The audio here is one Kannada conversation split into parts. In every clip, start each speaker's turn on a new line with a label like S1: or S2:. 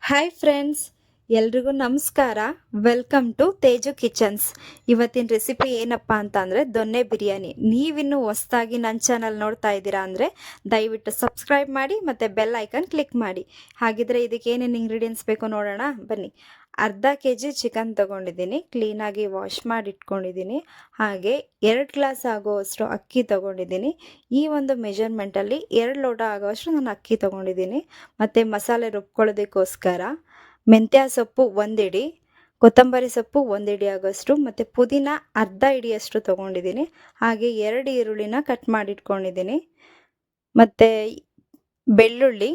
S1: ಹಾಯ್ ಫ್ರೆಂಡ್ಸ್, ಎಲ್ರಿಗೂ ನಮಸ್ಕಾರ. Welcome to Teju kitchens. ಇವತ್ತಿನ ರೆಸಿಪಿ ಏನಪ್ಪ ಅಂತ ಅಂದರೆ ದೊನ್ನೆ ಬಿರಿಯಾನಿ. ನೀವಿನ್ನೂ ಹೊಸ್ದಾಗಿ ನನ್ನ ಚಾನಲ್ ನೋಡ್ತಾ ಇದ್ದೀರಾ ಅಂದರೆ ದಯವಿಟ್ಟು ಸಬ್ಸ್ಕ್ರೈಬ್ ಮಾಡಿ ಮತ್ತು ಬೆಲ್ ಐಕನ್ ಕ್ಲಿಕ್ ಮಾಡಿ. ಹಾಗಿದ್ರೆ ಇದಕ್ಕೆ ಏನೇನು ಇಂಗ್ರೀಡಿಯೆಂಟ್ಸ್ ಬೇಕು ನೋಡೋಣ ಬನ್ನಿ. ಅರ್ಧ kg ಚಿಕನ್ ತೊಗೊಂಡಿದ್ದೀನಿ, ಕ್ಲೀನಾಗಿ ವಾಶ್ ಮಾಡಿ ಇಟ್ಕೊಂಡಿದ್ದೀನಿ. ಹಾಗೆ 2 ಗ್ಲಾಸ್ ಆಗುವಷ್ಟು ಅಕ್ಕಿ ತೊಗೊಂಡಿದ್ದೀನಿ. ಈ ಒಂದು ಮೆಜರ್ಮೆಂಟಲ್ಲಿ 2 ಲೋಟ ಆಗುವಷ್ಟು ನಾನು ಅಕ್ಕಿ ತೊಗೊಂಡಿದ್ದೀನಿ. ಮತ್ತು ಮಸಾಲೆ ರುಬ್ಕೊಳ್ಳೋದಕ್ಕೋಸ್ಕರ ಮೆಂತ್ಯ ಸೊಪ್ಪು 1 ಹಿಡಿ, ಕೊತ್ತಂಬರಿ ಸೊಪ್ಪು 1 ಹಿಡಿ ಆಗೋಷ್ಟು, ಮತ್ತು ಪುದೀನ ಅರ್ಧ ಹಿಡಿಯಷ್ಟು ತೊಗೊಂಡಿದ್ದೀನಿ. ಹಾಗೆ 2 ಈರುಳ್ಳಿನ ಕಟ್ ಮಾಡಿಟ್ಕೊಂಡಿದ್ದೀನಿ. ಮತ್ತು ಬೆಳ್ಳುಳ್ಳಿ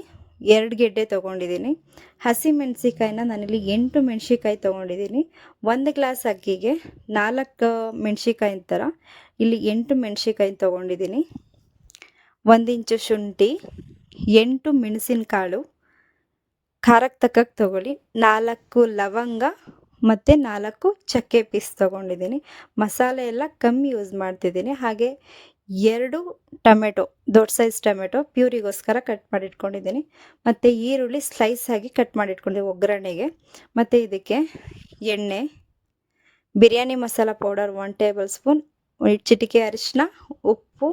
S1: 2 ಗೆಡ್ಡೆ ತೊಗೊಂಡಿದ್ದೀನಿ. ಹಸಿಮೆಣಸಿಕಾಯಿನ ನಾನಿಲ್ಲಿ 8 ಮೆಣಸಿಕಾಯಿ ತೊಗೊಂಡಿದ್ದೀನಿ. 1 ಗ್ಲಾಸ್ ಅಕ್ಕಿಗೆ 4 ಮೆಣಸಿಕಾಯಿ ಥರ ಇಲ್ಲಿ 8 ಮೆಣಸಿಕಾಯಿ ತೊಗೊಂಡಿದ್ದೀನಿ. 1 ಇಂಚು ಶುಂಠಿ, 8 ಮೆಣಸಿನಕಾಳು, ಖಾರಕ್ಕೆ ತಕ್ಕಕ್ಕೆ ತೊಗೊಳ್ಳಿ. 4 ಲವಂಗ ಮತ್ತು 4 ಚಕ್ಕೆ ಪೀಸ್ ತೊಗೊಂಡಿದ್ದೀನಿ. ಮಸಾಲೆ ಎಲ್ಲ ಕಮ್ಮಿ ಯೂಸ್ ಮಾಡ್ತಿದ್ದೀನಿ. ಹಾಗೆ 2 ಟೊಮೆಟೊ, ದೊಡ್ಡ ಸೈಜ್ ಟೊಮೆಟೊ ಪ್ಯೂರಿಗೋಸ್ಕರ ಕಟ್ ಮಾಡಿಟ್ಕೊಂಡಿದ್ದೀನಿ. ಮತ್ತು ಈರುಳ್ಳಿ ಸ್ಲೈಸ್ ಆಗಿ ಕಟ್ ಮಾಡಿಟ್ಕೊಂಡಿದ್ದೀನಿ ಒಗ್ಗರಣೆಗೆ. ಮತ್ತು ಇದಕ್ಕೆ ಎಣ್ಣೆ, biryani masala powder 1 table spoon, ಚಿಟಿಕೆ ಅರಿಶಿನ, ಉಪ್ಪು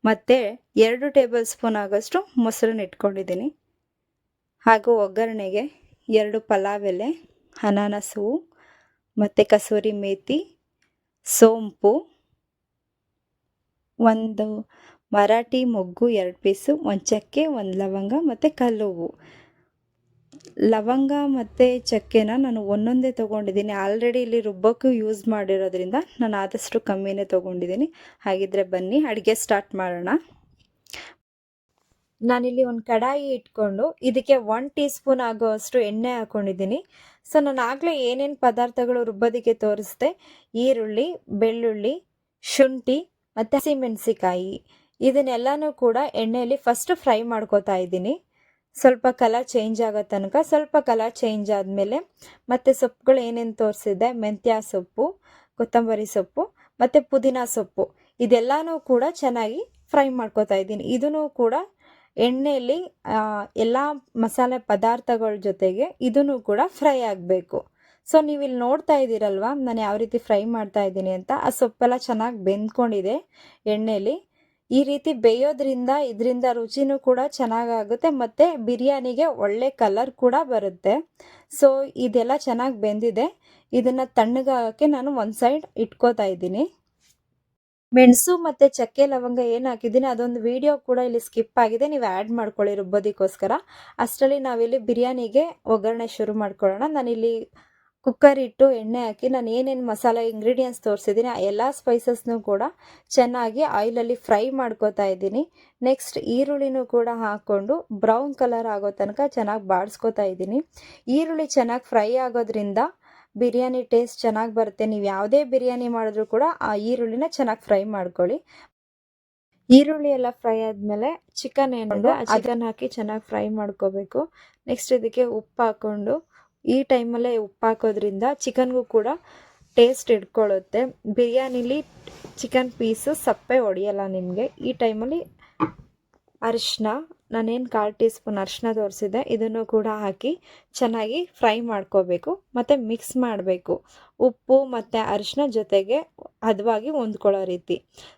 S1: ಮತ್ತು 2 ಟೇಬಲ್ ಸ್ಪೂನ್ ಆಗೋಷ್ಟು ಮೊಸರನ್ನ ಇಟ್ಕೊಂಡಿದ್ದೀನಿ. ಹಾಗೂ ಒಗ್ಗರಣೆಗೆ 2 ಪಲಾವ್ ಎಲೆ, ಅನಾನಸ್ ಹೂವು ಮತ್ತು ಕಸೂರಿ ಮೇಥಿ, ಸೋಂಪು, 1 ಮರಾಠಿ ಮೊಗ್ಗು 2 ಪೀಸು, 1 ಚಕ್ಕೆ, 1 ಲವಂಗ ಮತ್ತು ಕಲ್ಲುವು. ಲವಂಗ ಮತ್ತು ಚಕ್ಕೆನ ನಾನು ಒಂದೊಂದೇ ತೊಗೊಂಡಿದ್ದೀನಿ. ಆಲ್ರೆಡಿ ಇಲ್ಲಿ ರುಬ್ಬಕ್ಕೂ ಯೂಸ್ ಮಾಡಿರೋದ್ರಿಂದ ನಾನು ಆದಷ್ಟು ಕಮ್ಮಿನೇ ತೊಗೊಂಡಿದ್ದೀನಿ. ಹಾಗಿದ್ರೆ ಬನ್ನಿ ಅಡುಗೆ ಸ್ಟಾರ್ಟ್ ಮಾಡೋಣ. ನಾನಿಲ್ಲಿ ಒಂದು ಕಡಾಯಿ ಇಟ್ಕೊಂಡು ಇದಕ್ಕೆ 1 ಟೀ ಸ್ಪೂನ್ ಆಗೋವಷ್ಟು ಎಣ್ಣೆ ಹಾಕ್ಕೊಂಡಿದ್ದೀನಿ. ಸೊ ನಾನು ಆಗಲೇ ಏನೇನು ಪದಾರ್ಥಗಳು ರುಬ್ಬೋದಕ್ಕೆ ತೋರಿಸ್ದೆ, ಈರುಳ್ಳಿ, ಬೆಳ್ಳುಳ್ಳಿ, ಶುಂಠಿ ಮತ್ತು ಹಸಿಮೆಣಸಿಕಾಯಿ ಇದನ್ನೆಲ್ಲನೂ ಕೂಡ ಎಣ್ಣೆಯಲ್ಲಿ ಫಸ್ಟ್ ಫ್ರೈ ಮಾಡ್ಕೋತಾ ಇದ್ದೀನಿ. ಸ್ವಲ್ಪ ಕಲರ್ ಚೇಂಜ್ ಆಗೋ ತನಕ. ಸ್ವಲ್ಪ ಕಲರ್ ಚೇಂಜ್ ಆದಮೇಲೆ ಮತ್ತು ಸೊಪ್ಪುಗಳು ಏನೇನು ತೋರಿಸಿದ್ದೆ, ಮೆಂತ್ಯ ಸೊಪ್ಪು, ಕೊತ್ತಂಬರಿ ಸೊಪ್ಪು ಮತ್ತು ಪುದೀನ ಸೊಪ್ಪು ಇದೆಲ್ಲನೂ ಕೂಡ ಚೆನ್ನಾಗಿ ಫ್ರೈ ಮಾಡ್ಕೋತಾ ಇದ್ದೀನಿ. ಇದನ್ನು ಕೂಡ ಎಣ್ಣೆಯಲ್ಲಿ ಎಲ್ಲ ಮಸಾಲೆ ಪದಾರ್ಥಗಳ ಜೊತೆಗೆ ಇದನ್ನು ಕೂಡ ಫ್ರೈ ಆಗಬೇಕು. ಸೊ ನೀವಿಲ್ಲಿ ನೋಡ್ತಾ ಇದ್ದೀರಲ್ವ ನಾನು ಯಾವ ರೀತಿ ಫ್ರೈ ಮಾಡ್ತಾ ಇದ್ದೀನಿ ಅಂತ. ಆ ಸೊಪ್ಪೆಲ್ಲ ಚೆನ್ನಾಗಿ ಬೆಂದ್ಕೊಂಡಿದೆ ಎಣ್ಣೆಯಲ್ಲಿ. ಈ ರೀತಿ ಬೇಯೋದ್ರಿಂದ ಇದರಿಂದ ರುಚಿನೂ ಕೂಡ ಚೆನ್ನಾಗಾಗುತ್ತೆ ಮತ್ತು ಬಿರಿಯಾನಿಗೆ ಒಳ್ಳೆ ಕಲರ್ ಕೂಡ ಬರುತ್ತೆ. ಸೊ ಇದೆಲ್ಲ ಚೆನ್ನಾಗಿ ಬೆಂದಿದೆ. ಇದನ್ನು ತಣ್ಣಗಾಗೋಕ್ಕೆ ನಾನು ಒಂದು ಸೈಡ್ ಇಟ್ಕೋತಾ ಇದ್ದೀನಿ. ಮೆಣಸು ಮತ್ತು ಚಕ್ಕೆ ಲವಂಗ ಏನು ಹಾಕಿದ್ದೀನಿ ಅದೊಂದು ವಿಡಿಯೋ ಕೂಡ ಇಲ್ಲಿ ಸ್ಕಿಪ್ ಆಗಿದೆ, ನೀವು ಆ್ಯಡ್ ಮಾಡ್ಕೊಳ್ಳಿ ರುಬ್ಬೋದಕ್ಕೋಸ್ಕರ. ಅಷ್ಟರಲ್ಲಿ ನಾವಿಲ್ಲಿ ಬಿರಿಯಾನಿಗೆ ಒಗ್ಗರಣೆ ಶುರು ಮಾಡ್ಕೊಳ್ಳೋಣ. ನಾನಿಲ್ಲಿ ಕುಕ್ಕರ್ ಇಟ್ಟು ಎಣ್ಣೆ ಹಾಕಿ ನಾನು ಏನೇನು ಮಸಾಲೆ ಇಂಗ್ರೀಡಿಯೆಂಟ್ಸ್ ತೋರಿಸಿದ್ದೀನಿ ಆ ಎಲ್ಲ ಸ್ಪೈಸಸ್ನೂ ಕೂಡ ಚೆನ್ನಾಗಿ ಆಯಿಲಲ್ಲಿ ಫ್ರೈ ಮಾಡ್ಕೋತಾ ಇದ್ದೀನಿ. ನೆಕ್ಸ್ಟ್ ಈರುಳ್ಳಿನೂ ಕೂಡ ಹಾಕ್ಕೊಂಡು ಬ್ರೌನ್ ಕಲರ್ ಆಗೋ ತನಕ ಚೆನ್ನಾಗಿ ಬಾಡಿಸ್ಕೋತಾ ಇದ್ದೀನಿ. ಈರುಳ್ಳಿ ಚೆನ್ನಾಗಿ ಫ್ರೈ ಆಗೋದ್ರಿಂದ ಬಿರಿಯಾನಿ ಟೇಸ್ಟ್ ಚೆನ್ನಾಗಿ ಬರುತ್ತೆ. ನೀವು ಯಾವುದೇ ಬಿರಿಯಾನಿ ಮಾಡಿದ್ರೂ ಕೂಡ ಆ ಈರುಳ್ಳಿನ ಚೆನ್ನಾಗಿ ಫ್ರೈ ಮಾಡ್ಕೊಳ್ಳಿ. ಈರುಳ್ಳಿ ಎಲ್ಲ ಫ್ರೈ ಆದಮೇಲೆ ಚಿಕನ್ ಏನಿದೆ ಆ ಚಿಕನ್ ಹಾಕಿ ಚೆನ್ನಾಗಿ ಫ್ರೈ ಮಾಡ್ಕೋಬೇಕು. ನೆಕ್ಸ್ಟ್ ಇದಕ್ಕೆ ಉಪ್ಪು ಹಾಕ್ಕೊಂಡು, ಈ ಟೈಮಲ್ಲೇ ಉಪ್ಪು ಹಾಕೋದ್ರಿಂದ ಚಿಕನ್ಗೂ ಕೂಡ ಟೇಸ್ಟ್ ಇಟ್ಕೊಳ್ಳುತ್ತೆ. ಬಿರಿಯಾನಿಲಿ ಚಿಕನ್ ಪೀಸು ಸಪ್ಪೆ ಹೊಡೆಯಲ್ಲ ನಿಮಗೆ. ಈ ಟೈಮಲ್ಲಿ ಅರಿಶಿನ, ನಾನೇನು 1/4 ಟೀ ಸ್ಪೂನ್ ಅರಿಶಿನ ತೋರಿಸಿದ್ದೆ ಇದನ್ನು ಕೂಡ ಹಾಕಿ ಚೆನ್ನಾಗಿ ಫ್ರೈ ಮಾಡ್ಕೋಬೇಕು ಮತ್ತು ಮಿಕ್ಸ್ ಮಾಡಬೇಕು. ಉಪ್ಪು ಮತ್ತು ಅರಿಶಿನ ಜೊತೆಗೆ ಹದವಾಗಿ ಹೊಂದ್ಕೊಳ್ಳೋ ರೀತಿ.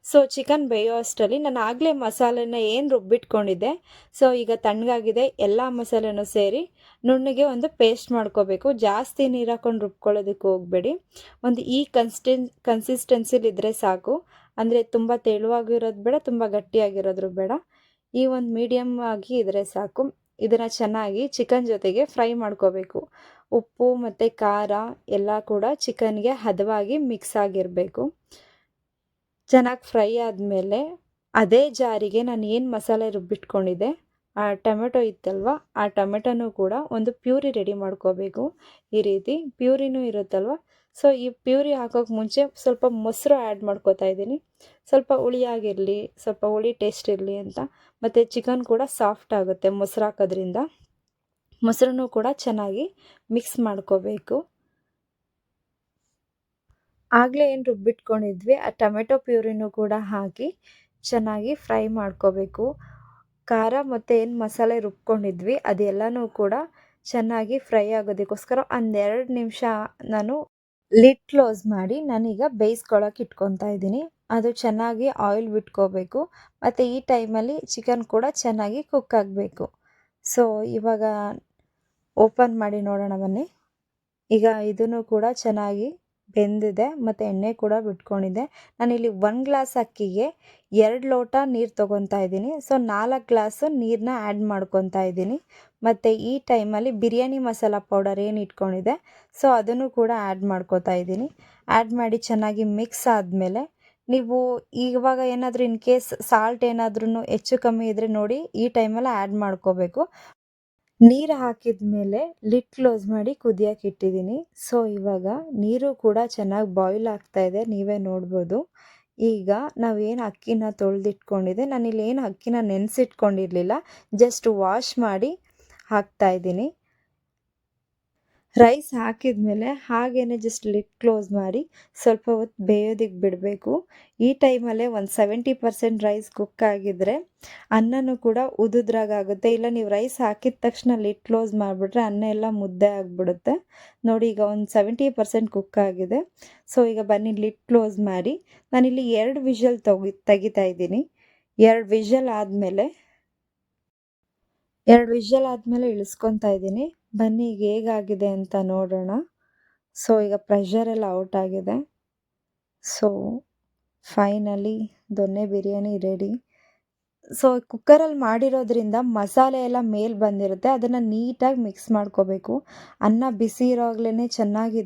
S1: ಸೊ ಚಿಕನ್ ಬೇಯೋ ಅಷ್ಟರಲ್ಲಿ ನಾನು ಆಗಲೇ ಮಸಾಲೆನ ಏನು ರುಬ್ಬಿಟ್ಕೊಂಡಿದ್ದೆ, ಸೊ ಈಗ ತಣ್ಣಗಾಗಿದೆ. ಎಲ್ಲ ಮಸಾಲೆನೂ ಸೇರಿ ನುಣ್ಣಗೆ ಒಂದು ಪೇಸ್ಟ್ ಮಾಡ್ಕೋಬೇಕು. ಜಾಸ್ತಿ ನೀರು ಹಾಕೊಂಡು ರುಬ್ಕೊಳ್ಳೋದಕ್ಕೆ ಹೋಗಬೇಡಿ. ಒಂದು ಈ ಕನ್ಸಿಸ್ಟೆನ್ಸಿಲಿದ್ದರೆ ಸಾಕು. ಅಂದರೆ ತುಂಬ ತೆಳುವಾಗಿರೋದು ಬೇಡ, ತುಂಬ ಗಟ್ಟಿಯಾಗಿರೋದ್ರು ಬೇಡ. ಈ ಒಂದು ಮೀಡಿಯಮ್ ಆಗಿ ಇದ್ದರೆ ಸಾಕು. ಇದನ್ನು ಚೆನ್ನಾಗಿ ಚಿಕನ್ ಜೊತೆಗೆ ಫ್ರೈ ಮಾಡ್ಕೋಬೇಕು. ಉಪ್ಪು ಮತ್ತು ಖಾರ ಎಲ್ಲ ಕೂಡ ಚಿಕನ್ಗೆ ಹದವಾಗಿ ಮಿಕ್ಸ್ ಆಗಿರಬೇಕು. ಚೆನ್ನಾಗಿ ಫ್ರೈ ಆದಮೇಲೆ ಅದೇ ಜಾರಿಗೆ ನಾನು ಏನು ಮಸಾಲೆ ರುಬ್ಬಿಟ್ಕೊಂಡಿದ್ದೆ ಆ ಟೊಮೆಟೊ ಇತ್ತಲ್ವ, ಆ ಟೊಮೆಟೊನೂ ಕೂಡ ಒಂದು ಪ್ಯೂರಿ ರೆಡಿ ಮಾಡ್ಕೋಬೇಕು. ಈ ರೀತಿ ಪ್ಯೂರಿನೂ ಇರುತ್ತಲ್ವ, ಸೊ ಈ ಪ್ಯೂರಿ ಹಾಕೋಕ್ಕೆ ಮುಂಚೆ ಸ್ವಲ್ಪ ಮೊಸರು ಆ್ಯಡ್ ಮಾಡ್ಕೋತಾ ಇದ್ದೀನಿ. ಸ್ವಲ್ಪ ಹುಳಿಯಾಗಿರಲಿ, ಸ್ವಲ್ಪ ಹುಳಿ ಟೇಸ್ಟ್ ಇರಲಿ ಅಂತ. ಮತ್ತು ಚಿಕನ್ ಕೂಡ ಸಾಫ್ಟ್ ಆಗುತ್ತೆ ಮೊಸರು ಹಾಕೋದ್ರಿಂದ. ಮೊಸರನ್ನು ಕೂಡ ಚೆನ್ನಾಗಿ ಮಿಕ್ಸ್ ಮಾಡ್ಕೋಬೇಕು. ಆಗಲೇ ಏನು ರುಬ್ಬಿಟ್ಕೊಂಡಿದ್ವಿ ಆ ಟೊಮೆಟೊ ಪ್ಯೂರಿನೂ ಕೂಡ ಹಾಕಿ ಚೆನ್ನಾಗಿ ಫ್ರೈ ಮಾಡ್ಕೋಬೇಕು. ಖಾರ ಮತ್ತು ಏನು ಮಸಾಲೆ ರುಬ್ಕೊಂಡಿದ್ವಿ ಅದೆಲ್ಲನೂ ಕೂಡ ಚೆನ್ನಾಗಿ ಫ್ರೈ ಆಗೋದಕ್ಕೋಸ್ಕರ ಒಂದೆರಡು ನಿಮಿಷ ನಾನು ಲಿಡ್ ಕ್ಲೋಸ್ ಮಾಡಿ ನಾನೀಗ ಬೇಯಿಸ್ಕೊಳ್ಳೋಕೆ ಇಟ್ಕೊತಾ ಇದ್ದೀನಿ. ಅದು ಚೆನ್ನಾಗಿ ಆಯಿಲ್ ಬಿಟ್ಕೋಬೇಕು ಮತ್ತು ಈ ಟೈಮಲ್ಲಿ ಚಿಕನ್ ಕೂಡ ಚೆನ್ನಾಗಿ ಕುಕ್ ಆಗಬೇಕು. ಸೊ ಇವಾಗ ಓಪನ್ ಮಾಡಿ ನೋಡೋಣ ಬನ್ನಿ. ಈಗ ಇದನ್ನು ಕೂಡ ಚೆನ್ನಾಗಿ ಬೆಂದಿದೆ ಮತ್ತು ಎಣ್ಣೆ ಕೂಡ ಬಿಟ್ಕೊಂಡಿದೆ. ನಾನಿಲ್ಲಿ 1 ಗ್ಲಾಸ್ ಅಕ್ಕಿಗೆ 2 ಲೋಟ ನೀರು ತೊಗೊತಾ ಇದ್ದೀನಿ. ಸೊ 4 ಗ್ಲಾಸು ನೀರನ್ನ ಆ್ಯಡ್ ಮಾಡ್ಕೊತಾ ಇದ್ದೀನಿ. ಮತ್ತು ಈ ಟೈಮಲ್ಲಿ ಬಿರಿಯಾನಿ ಮಸಾಲ ಪೌಡರ್ ಏನು ಇಟ್ಕೊಂಡಿದೆ ಸೊ ಅದನ್ನು ಕೂಡ ಆ್ಯಡ್ ಮಾಡ್ಕೋತಾ ಇದ್ದೀನಿ. ಆ್ಯಡ್ ಮಾಡಿ ಚೆನ್ನಾಗಿ ಮಿಕ್ಸ್ ಆದಮೇಲೆ ನೀವು ಇವಾಗ ಏನಾದರೂ ಇನ್ ಕೇಸ್ ಸಾಲ್ಟ್ ಏನಾದ್ರೂ ಹೆಚ್ಚು ಕಮ್ಮಿ ಇದ್ದರೆ ನೋಡಿ ಈ ಟೈಮಲ್ಲಿ ಆ್ಯಡ್ ಮಾಡ್ಕೋಬೇಕು. ನೀರು ಹಾಕಿದ ಮೇಲೆ ಲಿಡ್ ಕ್ಲೋಸ್ ಮಾಡಿ ಕುದಿಯೋಕೆ ಇಟ್ಟಿದ್ದೀನಿ. ಸೊ ಇವಾಗ ನೀರು ಕೂಡ ಚೆನ್ನಾಗಿ ಬಾಯ್ಲ್ ಆಗ್ತಾ ಇದೆ, ನೀವೇ ನೋಡ್ಬೋದು. ಈಗ ನಾವೇನು ಅಕ್ಕಿನ ತೊಳೆದಿಟ್ಕೊಂಡಿದೆ, ನಾನಿಲ್ಲಿ ಏನು ಅಕ್ಕಿನ ನೆನೆಸಿಟ್ಕೊಂಡಿರಲಿಲ್ಲ, ಜಸ್ಟ್ ವಾಶ್ ಮಾಡಿ ಹಾಕ್ತಾ ಇದ್ದೀನಿ. ರೈಸ್ ಹಾಕಿದ ಮೇಲೆ ಹಾಗೇ ಜಸ್ಟ್ ಲಿಡ್ ಕ್ಲೋಸ್ ಮಾಡಿ ಸ್ವಲ್ಪ ಹೊತ್ತು ಬೇಯೋದಕ್ಕೆ ಬಿಡಬೇಕು. ಈ ಟೈಮಲ್ಲೇ ಒಂದು 70% ರೈಸ್ ಕುಕ್ ಆಗಿದ್ದರೆ ಅನ್ನನೂ ಕೂಡ ಉದುದ್ರಾಗುತ್ತೆ. ಇಲ್ಲ ನೀವು ರೈಸ್ ಹಾಕಿದ ತಕ್ಷಣ ಲಿಡ್ ಕ್ಲೋಸ್ ಮಾಡಿಬಿಟ್ರೆ ಅನ್ನ ಎಲ್ಲ ಮುದ್ದೆ ಆಗಿಬಿಡುತ್ತೆ. ನೋಡಿ ಈಗ ಒಂದು 70% ಕುಕ್ ಆಗಿದೆ. ಸೊ ಈಗ ಬನ್ನಿ ಲಿಡ್ ಕ್ಲೋಸ್ ಮಾಡಿ ನಾನಿಲ್ಲಿ 2 ವಿಷಲ್ ತೆಗಿತಾ ಇದ್ದೀನಿ. 2 ವಿಷಲ್ ಆದಮೇಲೆ ಇಳಿಸ್ಕೊತಾ ಇದ್ದೀನಿ. ಬನ್ನಿ ಈಗ ಹೇಗಾಗಿದೆ ಅಂತ ನೋಡೋಣ. ಸೊ ಈಗ ಪ್ರೆಷರ್ ಎಲ್ಲ ಔಟ್ ಆಗಿದೆ. ಸೊ ಫೈನಲಿ ದೊನ್ನೆ ಬಿರಿಯಾನಿ ರೆಡಿ. ಸೊ ಕುಕ್ಕರಲ್ಲಿ ಮಾಡಿರೋದ್ರಿಂದ ಮಸಾಲೆ ಎಲ್ಲ ಮೇಲೆ ಬಂದಿರುತ್ತೆ, ಅದನ್ನು ನೀಟಾಗಿ ಮಿಕ್ಸ್ ಮಾಡ್ಕೋಬೇಕು. ಅನ್ನ ಬಿಸಿ ಇರೋವಾಗಲೇ ಚೆನ್ನಾಗಿ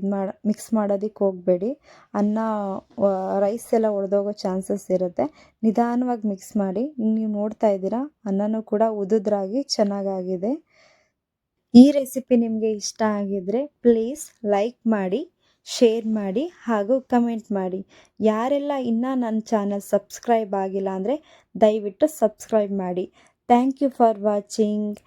S1: ಮಿಕ್ಸ್ ಮಾಡೋದಕ್ಕೆ ಹೋಗಬೇಡಿ, ಅನ್ನ ರೈಸ್ ಎಲ್ಲ ಒಡೆದೋಗೋ ಚಾನ್ಸಸ್ ಇರುತ್ತೆ. ನಿಧಾನವಾಗಿ ಮಿಕ್ಸ್ ಮಾಡಿ. ನೀವು ನೋಡ್ತಾ ಇದ್ದೀರಾ ಅನ್ನನೂ ಕೂಡ ಉದುದ್ರಾಗಿ ಚೆನ್ನಾಗಾಗಿದೆ. ಈ ರೆಸಿಪಿ ನಿಮಗೆ ಇಷ್ಟ ಆಗಿದ್ರೆ ಪ್ಲೀಸ್ ಲೈಕ್ ಮಾಡಿ, ಶೇರ್ ಮಾಡಿ ಹಾಗೂ ಕಮೆಂಟ್ ಮಾಡಿ. ಯಾರೆಲ್ಲ ಇನ್ನೂ ನನ್ನ ಚಾನಲ್ ಸಬ್ಸ್ಕ್ರೈಬ್ ಆಗಿಲ್ಲ ಅಂದರೆ ದಯವಿಟ್ಟು ಸಬ್ಸ್ಕ್ರೈಬ್ ಮಾಡಿ. Thank you for watching.